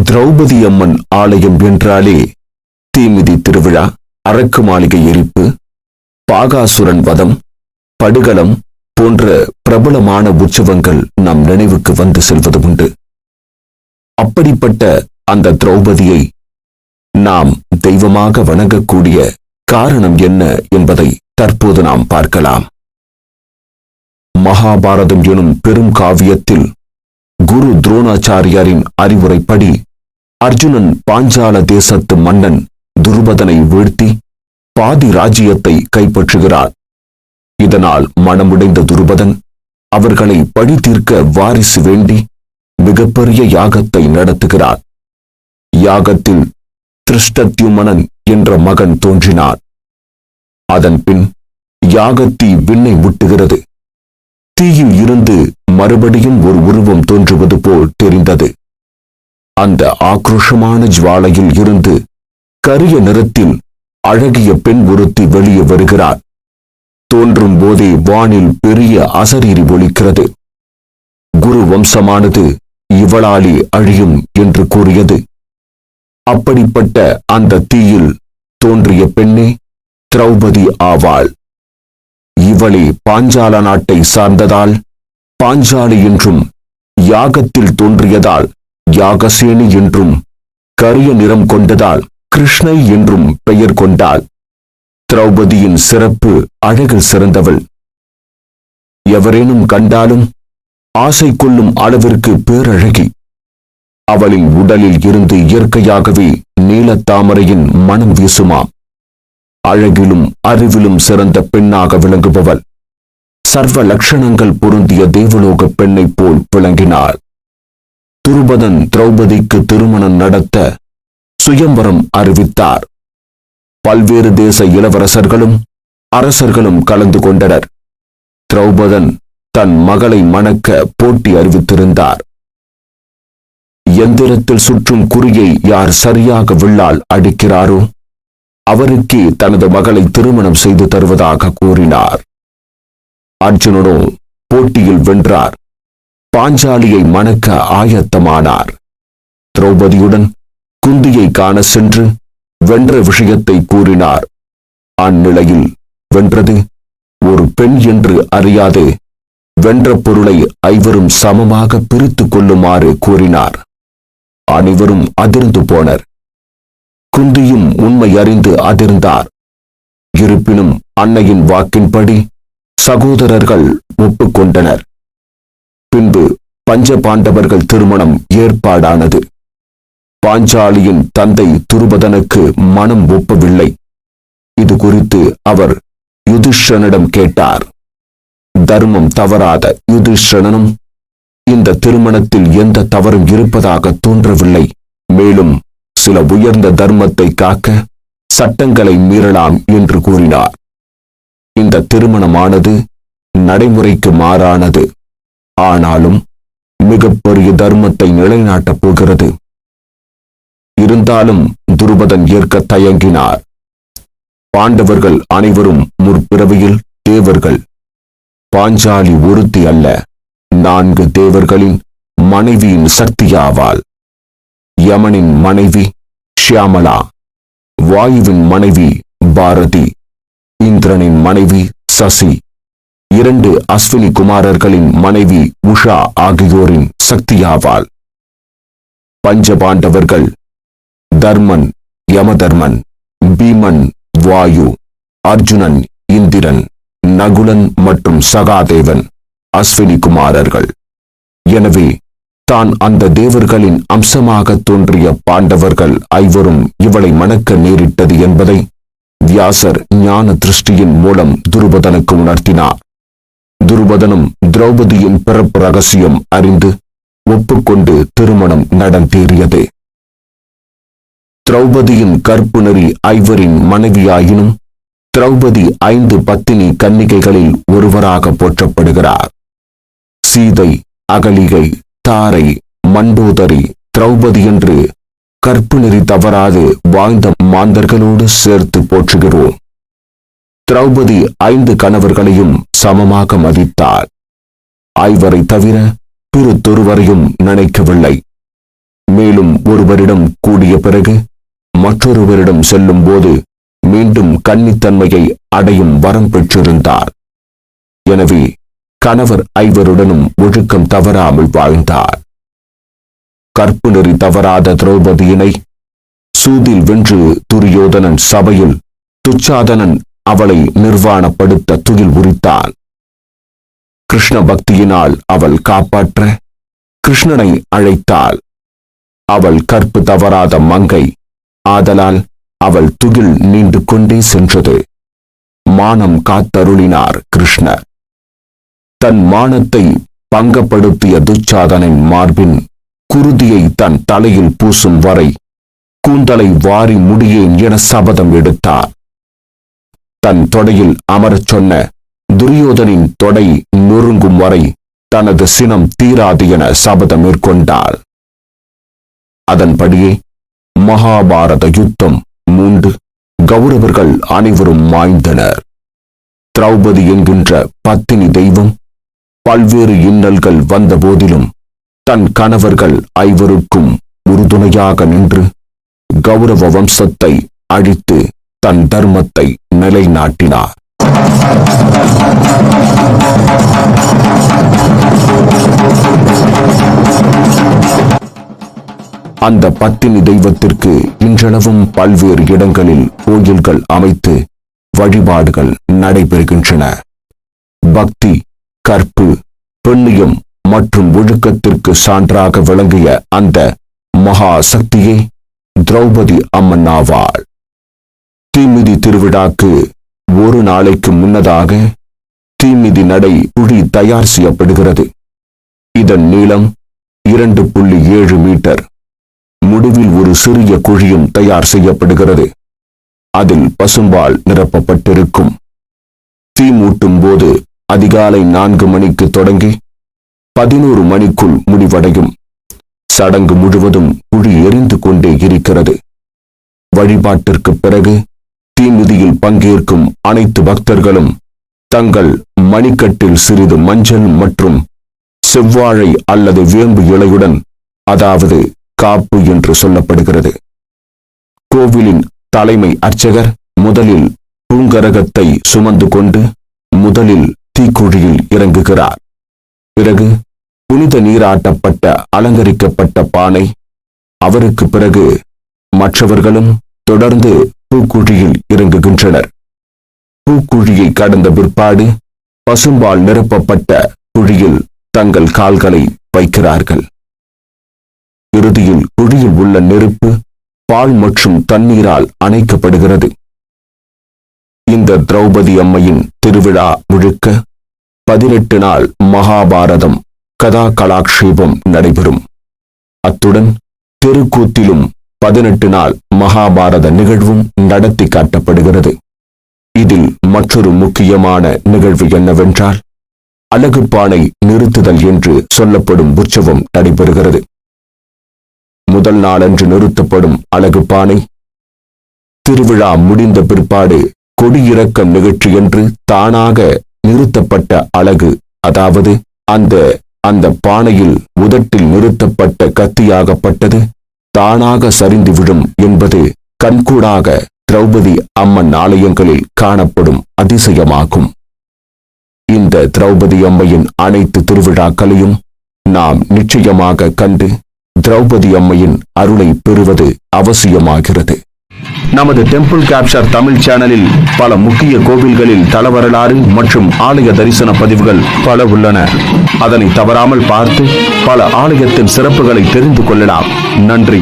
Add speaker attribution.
Speaker 1: திரௌபதி அம்மன் ஆலயம் என்றாலே தீமிதி திருவிழா, அரக்கு மாளிகை எரிப்பு, பாகாசுரன் வதம், படுகளம் போன்ற பிரபலமான உற்சவங்கள் நம் நினைவுக்கு வந்து செல்வது உண்டு. அப்படிப்பட்ட அந்த திரௌபதியை நாம் தெய்வமாக வணங்கக்கூடிய காரணம் என்ன என்பதை தற்போது நாம் பார்க்கலாம். மகாபாரதம் எனும் பெரும் காவியத்தில் குரு துரோணாச்சாரியாரின் அறிவுரைப்படி அர்ஜுனன் பாஞ்சால தேசத்து மன்னன் துருபதனை வீழ்த்தி பாதி ராஜ்யத்தை கைப்பற்றுகிறார். இதனால் மனமுடைந்த துருபதன் அவர்களை பழி தீர்க்க வாரிசு வேண்டி மிகப்பெரிய யாகத்தை நடத்துகிறார். யாகத்தில் திருஷ்டத்யுமனன் என்ற மகன் தோன்றினார். அதன் பின் யாகத்தீ விண்ணை முட்டுகிறது. தீயில் இருந்து மறுபடியும் ஒரு உருவம் தோன்றுவது போல் தெரிந்தது. அந்த ஆக்ரோஷமான ஜுவாலையில் இருந்து கரிய நிறத்தில் அழகிய பெண் ஒருத்தி வெளியே வருகிறார். தோன்றும் போதே வானில் பெரிய அசரீரி ஒலிக்கிறது. குரு வம்சமானது இவளாலே அழியும் என்று கூறியது. அப்படிப்பட்ட அந்த தீயில் தோன்றிய பெண்ணே திரௌபதி ஆவாள். இவளே பாஞ்சால நாட்டை சார்ந்ததால் பாஞ்சாலி என்றும், யாகத்தில் தோன்றியதால் யாகசேனி என்றும், கரிய நிறம் கொண்டதால் கிருஷ்ணை என்றும் பெயர் கொண்டாள். திரௌபதியின் சிறப்பு அழகில் சிறந்தவள். எவரேனும் கண்டாலும் ஆசை கொள்ளும் அளவிற்கு பேரழகி. அவளின் உடலில் இருந்து இயற்கையாகவே நீலத்தாமரையின் மனம் வீசுமாம். அழகிலும் அறிவிலும் சிறந்த பெண்ணாக விளங்குபவள். சர்வ லட்சணங்கள் பொருந்திய தேவலோக பெண்ணை போல் விளங்கினாள். துருபதன் திரௌபதிக்கு திருமணம் நடத்த சுயம்பரம் அறிவித்தார். பல்வேறு தேச இளவரசர்களும் அரசர்களும் கலந்து கொண்டனர். திரௌபதன் தன் மகளை மணக்க போட்டி அறிவித்திருந்தார். எந்திரத்தில் சுற்றும் குறியை யார் சரியாக வில்லால் அடிக்கிறாரோ அவருக்கே தனது மகளை திருமணம் செய்து தருவதாக கூறினார். அர்ஜுனனோ போட்டியில் வென்றார். பாஞ்சாலியை மணக்க ஆயத்தமானார். திரௌபதியுடன் குந்தியை காண சென்று வென்ற விஷயத்தை கூறினார். அந்நிலையில் வென்றது ஒரு பெண் என்று அறியாது வென்ற பொருளை ஐவரும் சமமாக பிரித்து கொள்ளுமாறு கூறினார். அனைவரும் அதிர்ந்து போனர். குந்தியும் உண்மை அறிந்து அதிர்ந்தார். இருப்பினும் அன்னையின் வாக்கின்படி சகோதரர்கள் ஒப்புக்கொண்டனர். பின்பு பஞ்ச பாண்டவர்கள் திருமணம் ஏற்பாடானது. பாஞ்சாலியின் தந்தை துருபதனுக்கு மனம் ஒப்பவில்லை. இது குறித்து அவர் யுதிஷ்டனிடம் கேட்டார். தர்மம் தவறாத யுதிஷ்டனும் இந்த திருமணத்தில் எந்த தவறும் இருப்பதாக தோன்றவில்லை. மேலும் சில உயர்ந்த தர்மத்தை காக்க சட்டங்களை மீறலாம் என்று கூறினார். இந்த திருமணமானது நடைமுறைக்கு மாறானது. ஆனாலும் மிகப்பெரிய தர்மத்தை நிலைநாட்டப் போகிறது. இருந்தாலும் துருபதன் ஏற்க தயங்கினார். பாண்டவர்கள் அனைவரும் முற்பிறவியில் தேவர்கள். பாஞ்சாலி ஒருத்தி அல்ல, 4 தேவர்களின் மனைவியின் சக்தியாவாள். யமனின் மனைவி ஷியாமலா, வாயுவின் மனைவி பாரதி, இந்திரனின் மனைவி சசி, 2 அஸ்வினி குமாரர்களின் மனைவி உஷா ஆகியோரின் சக்தியாவாள். பஞ்சபாண்டவர்கள் தர்மன் யமதர்மன், பீமன் வாயு, அர்ஜுனன் இந்திரன், நகுலன் மற்றும் சகாதேவன் அஸ்வினி குமாரர்கள். எனவே தான் அந்த தேவர்களின் அம்சமாக தோன்றிய பாண்டவர்கள் ஐவரும் இவளை மணக்க நேரிட்டது என்பதை வியாசர் ஞான திருஷ்டியின் மூலம் துருபதனுக்கு உணர்த்தினார். துருபதனும் திரௌபதியின் பிறப்பு ரகசியம் அறிந்து ஒப்புக்கொண்டு திருமணம் நடந்தேறியது. திரௌபதியின் கற்பு நெறி ஐவரின் மனைவியாயினும் திரௌபதி 5 பத்தினி கன்னிகைகளில் ஒருவராக போற்றப்படுகிறார். சீதை, அகலிகை, தாரை, மண்டோதரி, திரௌபதி என்று கற்பு நெறி தவறாது வாழ்ந்த மாந்தர்களோடு சேர்த்து போற்றுகிறோம். திரௌபதி 5 கணவர்களையும் சமமாக மதித்தார். ஐவரை தவிர பிறத்தொருவரையும் நினைக்கவில்லை. மேலும் ஒருவரிடம் கூடிய பிறகு மற்றொருவரிடம் செல்லும் போது மீண்டும் கன்னித்தன்மையை அடையும் வரம் பெற்றிருந்தார். எனவே கணவர் ஐவருடனும் ஒழுக்கம் தவறாமல் வாழ்ந்தார். கற்பு நெறி தவறாத திரௌபதியினை சூதில் வென்று துரியோதனன் சபையில் துச்சாதனன் அவளை நிர்வாணப்படுத்த துயில் உரித்தான். கிருஷ்ண பக்தியினால் அவள் காப்பாற்ற கிருஷ்ணனை அழைத்தாள். அவள் கற்பு தவறாத மங்கை, ஆதலால் அவள் துகில் நீண்டு கொண்டே சென்றது. மானம் காத்தருளினார் கிருஷ்ணர். தன் மானத்தை பங்கப்படுத்திய துச்சாதனின் மார்பின் குருதியை தன் தலையில் பூசும் வரை கூந்தலை வாரி முடியேன் என சபதம் எடுத்தார். தன் தொடையில் அமரச் சொன்ன துரியோதனின் தொடை நொறுங்கும் வரை தனது சினம் தீராது என சபதம் மேற்கொண்டாள். அதன்படியே மகாபாரத யுத்தம் மூண்டு கௌரவர்கள் அனைவரும் மாய்ந்தனர். திரௌபதி என்கின்ற பத்தினி தெய்வம் பல்வேறு இன்னல்கள் வந்த போதிலும் தன் கணவர்கள் ஐவருக்கும் உறுதுணையாக நின்று கௌரவ வம்சத்தை அழித்து தன் தர்மத்தை நிலைநாட்டினார். அந்த பத்தினி தெய்வத்திற்கு இன்றளவும் பல்வேறு இடங்களில் கோயில்கள் அமைத்து வழிபாடுகள் நடைபெறுகின்றன. பக்தி, கற்பு, பெண்ணியம் மற்றும் ஒழுக்கத்திற்கு சான்றாக விளங்கிய அந்த மகா சக்தியே திரௌபதி அம்மன் ஆவாள். தீமிதி திருவிழாக்கு ஒரு நாளைக்கு முன்னதாக தீமிதி நடை குழி தயார் செய்யப்படுகிறது. இதன் நீளம் 2.7 மீட்டர். முடிவில் ஒரு சிறிய குழியும் தயார் செய்யப்படுகிறது. அதில் பசும்பால் நிரப்பப்பட்டிருக்கும். தீ மூட்டும் போது அதிகாலை 4 மணிக்கு தொடங்கி 11 மணிக்குள் முடிவடையும். சடங்கு முழுவதும் குழி எரிந்து கொண்டே இருக்கிறது. வழிபாட்டிற்கு பிறகு தீமிதியில் பங்கேற்கும் அனைத்து பக்தர்களும் தங்கள் மணிக்கட்டில் சிறிது மஞ்சள் மற்றும் செவ்வாழை அல்லது வேம்பு இலையுடன், அதாவது காப்பு என்று சொல்லப்படுகிறது, கோவிலின் தலைமை அர்ச்சகர் முதலில் பூங்கரகத்தை சுமந்து கொண்டு முதலில் தீக்குழியில் இறங்குகிறார். பிறகு புனித நீராட்டப்பட்ட அலங்கரிக்கப்பட்ட பானை, அவருக்கு பிறகு மற்றவர்களும் தொடர்ந்து பூக்குழியில் இறங்குகின்றனர். பூக்குழியை கடந்த பிற்பாடு பசும்பால் நிரப்பப்பட்ட குழியில் தங்கள் கால்களை வைக்கிறார்கள். இறுதியில் குழியில் உள்ள நெருப்பு பால் மற்றும் தண்ணீரால் அணைக்கப்படுகிறது. இந்த திரௌபதி அம்மையின் திருவிழா முழுக்க 18 நாள் மகாபாரதம் கதா கலாக்ஷேபம் நடைபெறும். அத்துடன் தெருக்கூத்திலும் 18 நாள் மகாபாரத நிகழ்வும் நடத்தி காட்டப்படுகிறது. இதில் மற்றொரு முக்கியமான நிகழ்வு என்னவென்றால் அலகுப்பானை நிறுத்துதல் என்று சொல்லப்படும் உற்சவம் நடைபெறுகிறது. முதல் நாளன்று நிறுத்தப்படும் அலகுப்பானை திருவிழா முடிந்த பிற்பாடு கொடியிறக்கம் நிகழ்ச்சி என்று தானாக நிறுத்தப்பட்ட அலகு, அதாவது அந்த பானையில் உதட்டில் நிறுத்தப்பட்ட கத்தியாகப்பட்டது தானாக சரிந்து விடும் என்பது கண்கூடாக திரௌபதி அம்மன் ஆலயங்களில் காணப்படும் அதிசயமாகும். இந்த திரௌபதி அம்மையின் அனைத்து திருவிழாக்களையும் நாம் நிச்சயமாக கண்டு திரௌபதி அம்மையின் அருளை பெறுவது அவசியமாகிறது. நமது டெம்பிள் கேப்சர் தமிழ் சேனலில் பல முக்கிய கோவில்களில் தல வரலாறு மற்றும் ஆலய தரிசன பதிவுகள் பல உள்ளன. அதனை தவறாமல் பார்த்து பல ஆலயத்தின் சிறப்புகளை தெரிந்து கொள்ளலாம். நன்றி.